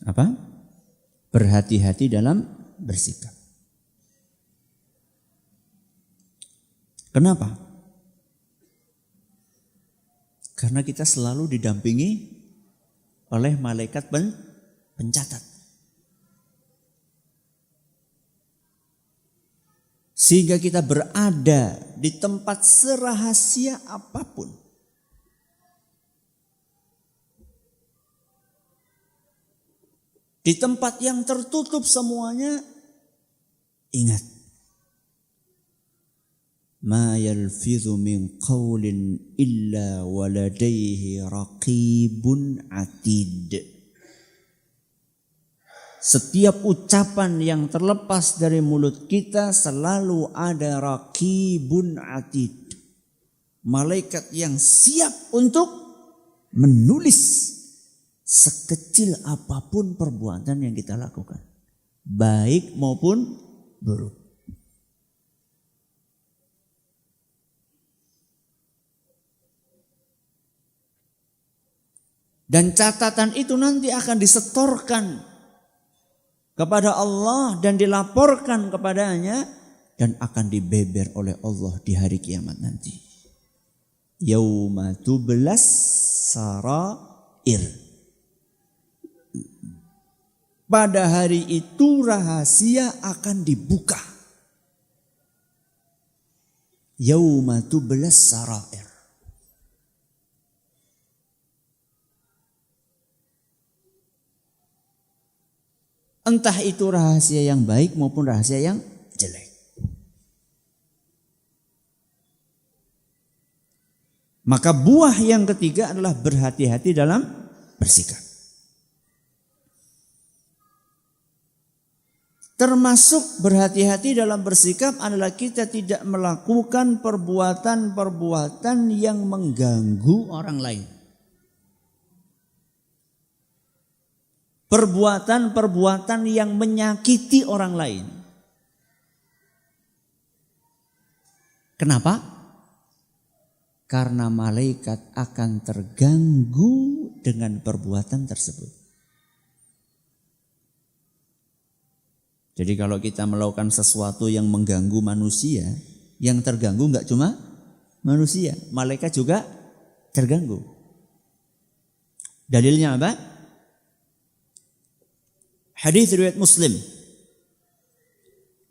Apa? Berhati-hati dalam bersikap. Kenapa? Karena kita selalu didampingi oleh malaikat pencatat. Sehingga kita berada di tempat serahasia apapun. Di tempat yang tertutup semuanya, ingat. Ma yalfidhu min qawlin illa waladaihi raqibun atid. Setiap ucapan yang terlepas dari mulut kita selalu ada raqibun atid. Malaikat yang siap untuk menulis sekecil apapun perbuatan yang kita lakukan. Baik maupun buruk. Dan catatan itu nanti akan disetorkan kepada Allah dan dilaporkan kepadanya dan akan dibeber oleh Allah di hari kiamat nanti. Yauma tublas sarair. Pada hari itu rahasia akan dibuka. Yauma tublas sarair. Entah itu rahasia yang baik maupun rahasia yang jelek. Maka buah yang ketiga adalah berhati-hati dalam bersikap. Termasuk berhati-hati dalam bersikap adalah kita tidak melakukan perbuatan-perbuatan yang mengganggu orang lain. Perbuatan-perbuatan yang menyakiti orang lain. Kenapa? Karena malaikat akan terganggu dengan perbuatan tersebut. Jadi kalau kita melakukan sesuatu yang mengganggu manusia, yang terganggu enggak cuma manusia, malaikat juga terganggu. Dalilnya apa? Hadis riwayat Muslim,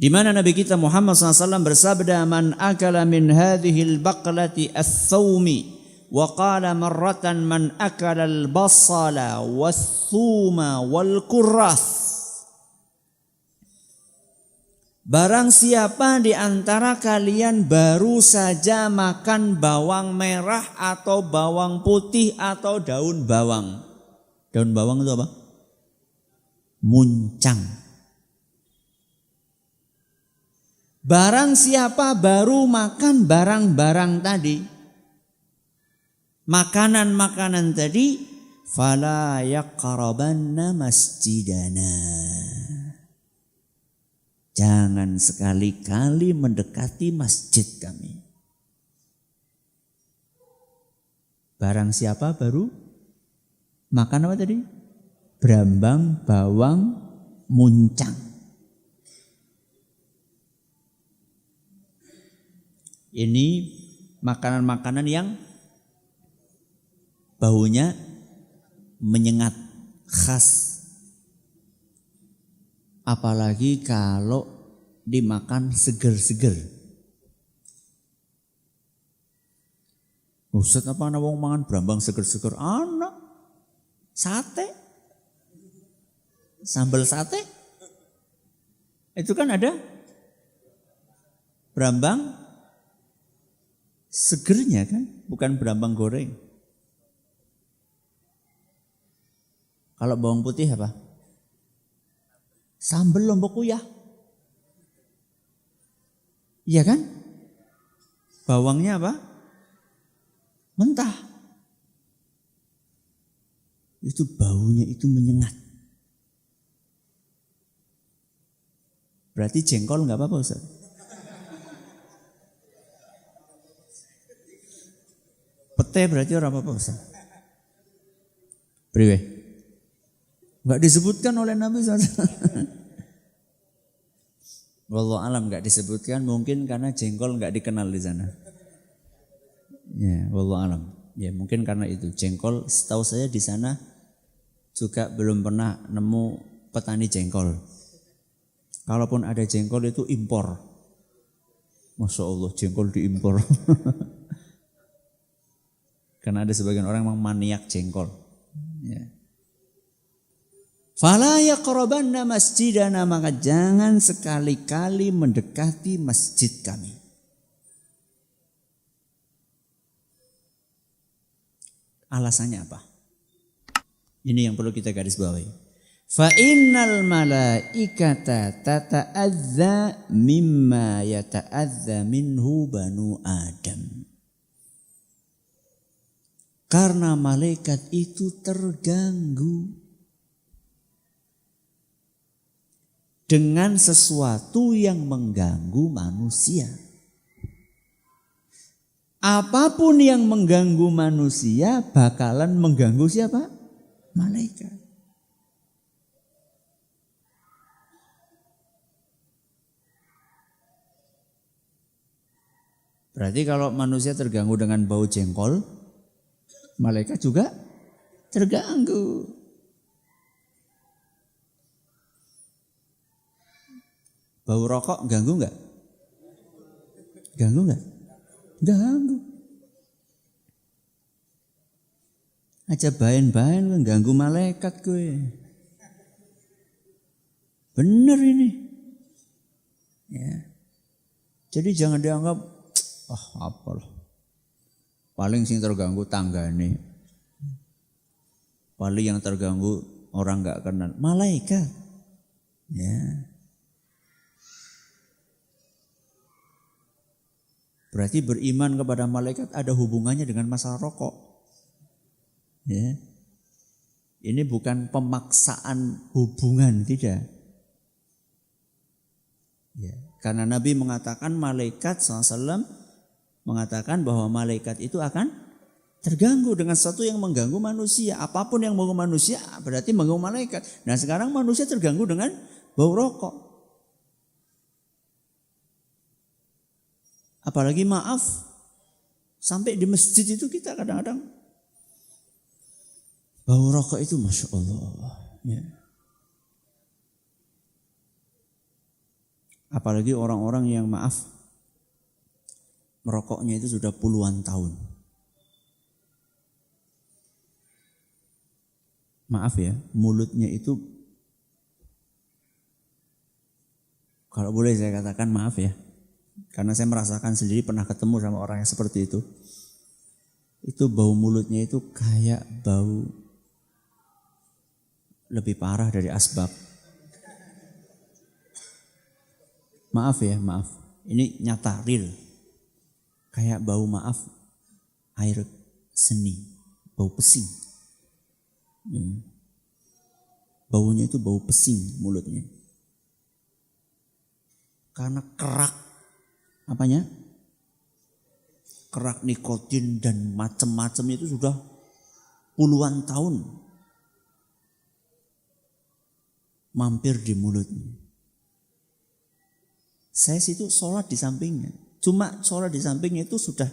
di mana Nabi kita Muhammad SAW bersabda, "Man akala min hadhil baqlati as-sawmi wa qala marratan man akala al-basala was-thuma wal-kurras." Barang siapa di antara kalian baru saja makan bawang merah atau bawang putih atau daun bawang. Daun bawang itu apa? Muncang. Barang siapa baru makan barang-barang tadi, makanan-makanan tadi, fala yaqrabanna masjidana. Jangan sekali-kali mendekati masjid kami. Barang siapa baru makan apa tadi? Brambang, bawang, muncang. Ini makanan-makanan yang baunya menyengat, khas. Apalagi kalau dimakan seger-seger. Ustaz, apa ana wong mangan brambang seger-seger? Ana. Sate. Sambal sate. Itu kan ada brambang segernya kan, bukan brambang goreng. Kalau bawang putih apa? Sambal lombok uyah. Iya kan? Bawangnya apa? Mentah. Itu baunya itu menyengat. Berarti jengkol enggak apa-apa Ustaz? Pete berarti orang apa-apa Ustaz? Priwe? Enggak disebutkan oleh Nabi SAW. Wallahu alam enggak disebutkan, mungkin karena jengkol enggak dikenal di sana. Ya, wallahu alam. Ya, mungkin karena itu jengkol. Setahu saya di sana juga belum pernah nemu petani jengkol. Kalaupun ada jengkol itu impor. Masya Allah, jengkol diimpor. Karena ada sebagian orang yang maniak jengkol. Ya. Fala yaqrabanna masjidana, maka jangan sekali-kali mendekati masjid kami. Alasannya apa? Ini yang perlu kita garis bawahi. Fa innal malaikata tata'adza mimma yata'adza minhu banu Adam. Karena malaikat itu terganggu dengan sesuatu yang mengganggu manusia. Apapun yang mengganggu manusia bakalan mengganggu siapa? Malaikat. Berarti kalau manusia terganggu dengan bau jengkol, malaikat juga terganggu. Bau rokok ganggu enggak? Ganggu enggak? Ganggu. Aja bain-bain ganggu malaikat gue. Bener ini. Ya. Jadi jangan dianggap apalah. Paling sing terganggu tanggane. Paling yang terganggu orang enggak kenal, malaikat. Ya. Berarti beriman kepada malaikat ada hubungannya dengan masalah rokok. Ya. Ini bukan pemaksaan hubungan, tidak. Ya. Karena Nabi mengatakan malaikat SAW mengatakan bahwa malaikat itu akan terganggu dengan sesuatu yang mengganggu manusia. Apapun yang mengganggu manusia berarti mengganggu malaikat. Nah sekarang manusia terganggu dengan bau rokok. Apalagi maaf, sampai di masjid itu kita kadang-kadang bau rokok itu Masya Allah. Ya. Apalagi orang-orang yang maaf, merokoknya itu sudah puluhan tahun. Maaf ya, mulutnya itu, kalau boleh saya katakan maaf ya, karena saya merasakan sendiri, pernah ketemu sama orang yang seperti itu. Itu bau mulutnya itu kayak bau lebih parah dari asbak. Maaf ya, maaf. Ini nyata, real. Kayak bau maaf, air seni, bau pesing. Baunya itu bau pesing mulutnya. Karena kerak. Apanya? Kerak nikotin dan macam-macam itu sudah puluhan tahun mampir di mulutnya. Saya situ sholat di sampingnya. Cuma sholat di sampingnya itu sudah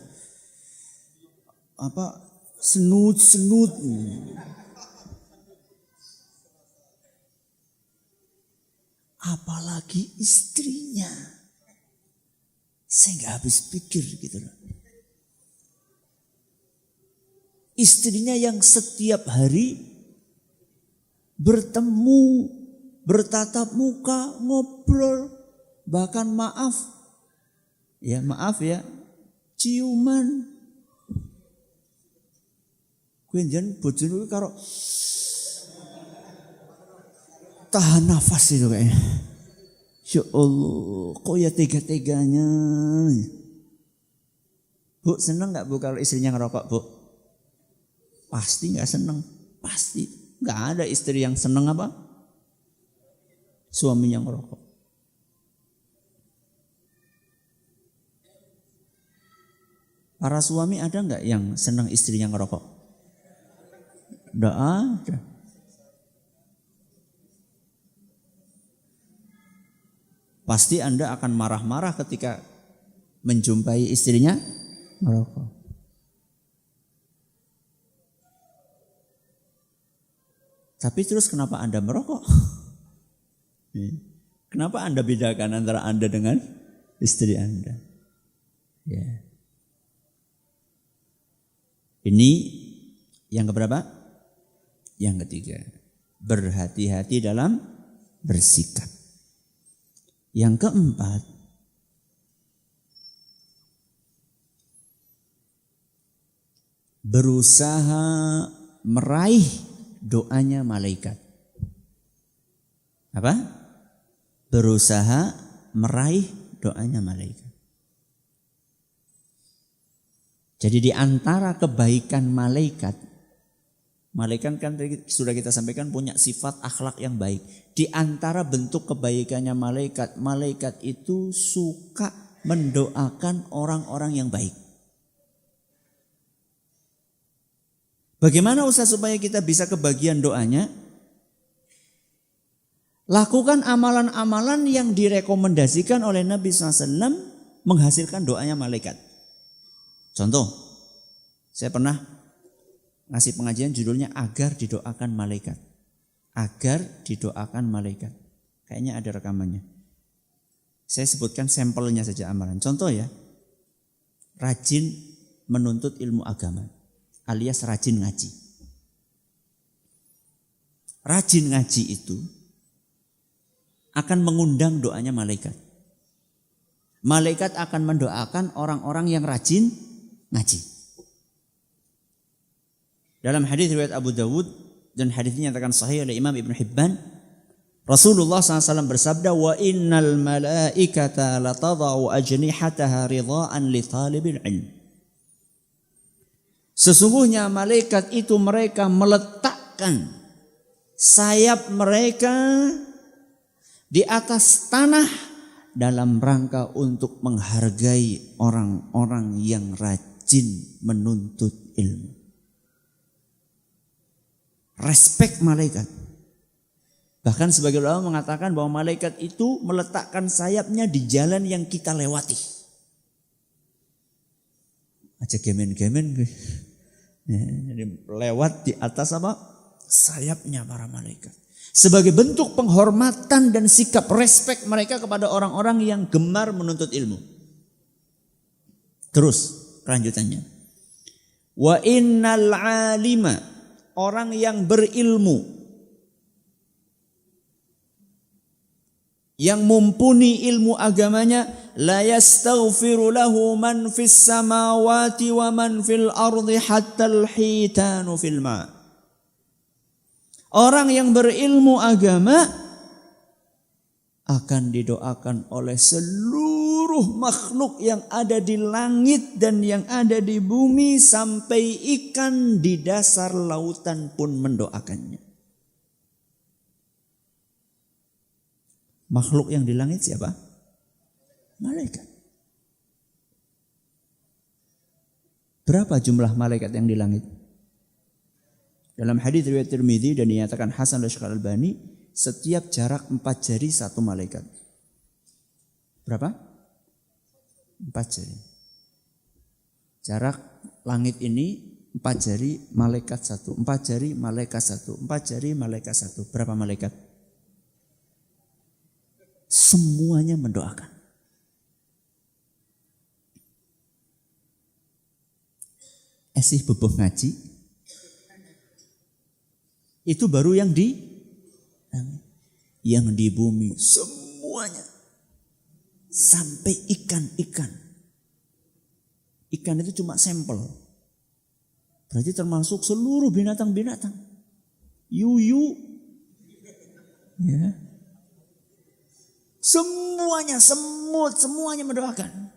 senut-senut. Apalagi istrinya. Saya nggak habis pikir gitu loh. Istrinya yang setiap hari bertemu, bertatap muka, ngobrol, bahkan maaf ya, ciuman. Kuwi njen bojone karo tahan nafas itu kayaknya. Ya Allah, kok ya tega-teganya. Bu, seneng gak Bu kalau istrinya ngerokok, Bu? Pasti gak seneng, pasti. Gak ada istri yang seneng apa? Suaminya ngerokok. Para suami ada gak yang seneng istrinya ngerokok? Tidak ada. Pasti Anda akan marah-marah ketika menjumpai istrinya merokok. Tapi terus kenapa Anda merokok? Kenapa Anda bedakan antara Anda dengan istri Anda? Ya. Ini yang keberapa? Yang ketiga. Berhati-hati dalam bersikap. Yang keempat, berusaha meraih doanya malaikat. Apa? Berusaha meraih doanya malaikat. Jadi di antara kebaikan malaikat, malaikat kan sudah kita sampaikan punya sifat akhlak yang baik. Di antara bentuk kebaikannya malaikat, malaikat itu suka mendoakan orang-orang yang baik. Bagaimana usaha supaya kita bisa kebagian doanya? Lakukan amalan-amalan yang direkomendasikan oleh Nabi SAW menghasilkan doanya malaikat. Contoh, saya pernah ngasih pengajian judulnya agar didoakan malaikat. Agar didoakan malaikat. Kayaknya ada rekamannya. Saya sebutkan sampelnya saja amalan. Contoh ya, rajin menuntut ilmu agama alias rajin ngaji. Rajin ngaji itu akan mengundang doanya malaikat. Malaikat akan mendoakan orang-orang yang rajin ngaji. Dalam hadis riwayat Abu Dawud dan hadisnya nyatakan sahih oleh Imam Ibn Hibban, Rasulullah SAW bersabda, wa innal malaikata latadau ajnihataha ridhaan li talibil ilm. Sesungguhnya malaikat itu mereka meletakkan sayap mereka di atas tanah dalam rangka untuk menghargai orang-orang yang rajin menuntut ilmu. Respect malaikat. Bahkan sebagian ulama mengatakan bahwa malaikat itu meletakkan sayapnya di jalan yang kita lewati. Aja gemen-gemen. Ya, jadi lewat di atas apa? Sayapnya para malaikat. Sebagai bentuk penghormatan dan sikap respect mereka kepada orang-orang yang gemar menuntut ilmu. Terus kelanjutannya. Wa innal alima, orang yang berilmu, yang mumpuni ilmu agamanya, la yastaghfiru lahu man fis samawati wa man fil ardi hatta al-hitanu fil ma. Orang yang berilmu agama akan didoakan oleh seluruh makhluk yang ada di langit dan yang ada di bumi, sampai ikan di dasar lautan pun mendoakannya. Makhluk yang di langit siapa? Malaikat. Berapa jumlah malaikat yang di langit? Dalam hadis riwayat Tirmidzi dan dinyatakan Hasan oleh Syekh Al-Albani, setiap jarak 4 jari satu malaikat. Berapa? 4 jari. Jarak langit ini 4 jari malaikat satu, 4 jari malaikat satu, 4 jari malaikat satu. Berapa malaikat? Semuanya mendoakan. Esih bebuh ngaji. Itu baru yang di bumi semuanya. Sampai ikan-ikan. Ikan itu cuma sampel. Berarti termasuk seluruh binatang-binatang. Yuyu. Ya. Semuanya, semut, semuanya mendoakan.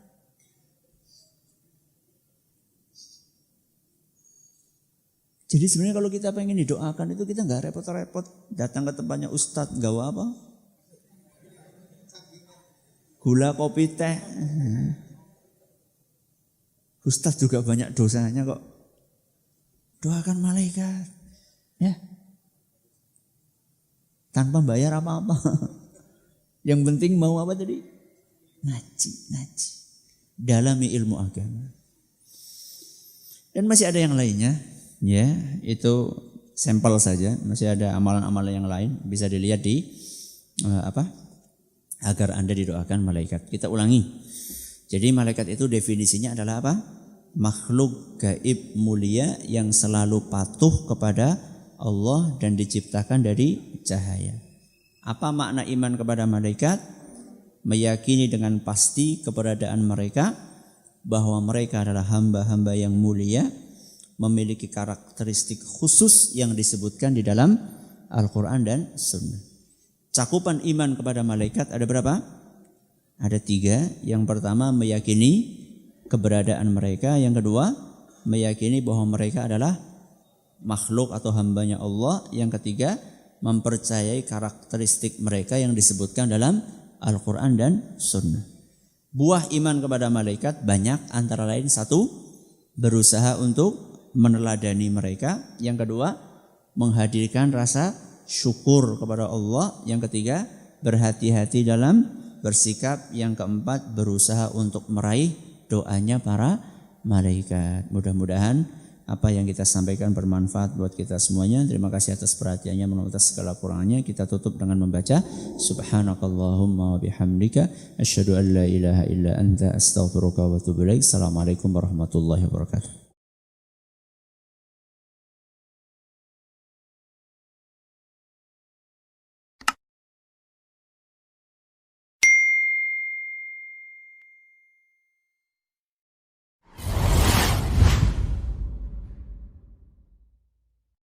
Jadi sebenarnya kalau kita pengen didoakan itu kita nggak repot-repot datang ke tempatnya ustadz, gawa apa? Gula, kopi, teh. Ustadz juga banyak dosanya kok. Doakan malaikat. tanpa bayar apa-apa. Yang penting mau apa tadi? Ngaji. Dalami ilmu agama. Dan masih ada yang lainnya, ya, itu sampel saja. Masih ada amalan-amalan yang lain bisa dilihat di agar Anda didoakan malaikat. Kita ulangi. Jadi malaikat itu definisinya adalah apa? Makhluk gaib mulia yang selalu patuh kepada Allah dan diciptakan dari cahaya. Apa makna iman kepada malaikat? Meyakini dengan pasti keberadaan mereka, bahwa mereka adalah hamba-hamba yang mulia, memiliki karakteristik khusus yang disebutkan di dalam Al-Quran dan Sunnah. Cakupan iman kepada malaikat ada berapa? Ada 3. Yang pertama meyakini keberadaan mereka. Yang kedua meyakini bahwa mereka adalah makhluk atau hambanya Allah. Yang ketiga mempercayai karakteristik mereka yang disebutkan dalam Al-Quran dan Sunnah. Buah iman kepada malaikat banyak, antara lain 1, berusaha untuk meneladani mereka. Yang kedua, menghadirkan rasa syukur kepada Allah. Yang ketiga, berhati-hati dalam bersikap. Yang keempat, berusaha untuk meraih doanya para malaikat. Mudah-mudahan apa yang kita sampaikan bermanfaat buat kita semuanya. Terima kasih atas perhatiannya, atas segala kurangannya. Kita tutup dengan membaca Subhanakallahumma wa bihamdika asyhadu an la ilaha illa anta astaghfiruka wa atubu ilaik. Assalamualaikum warahmatullahi wabarakatuh.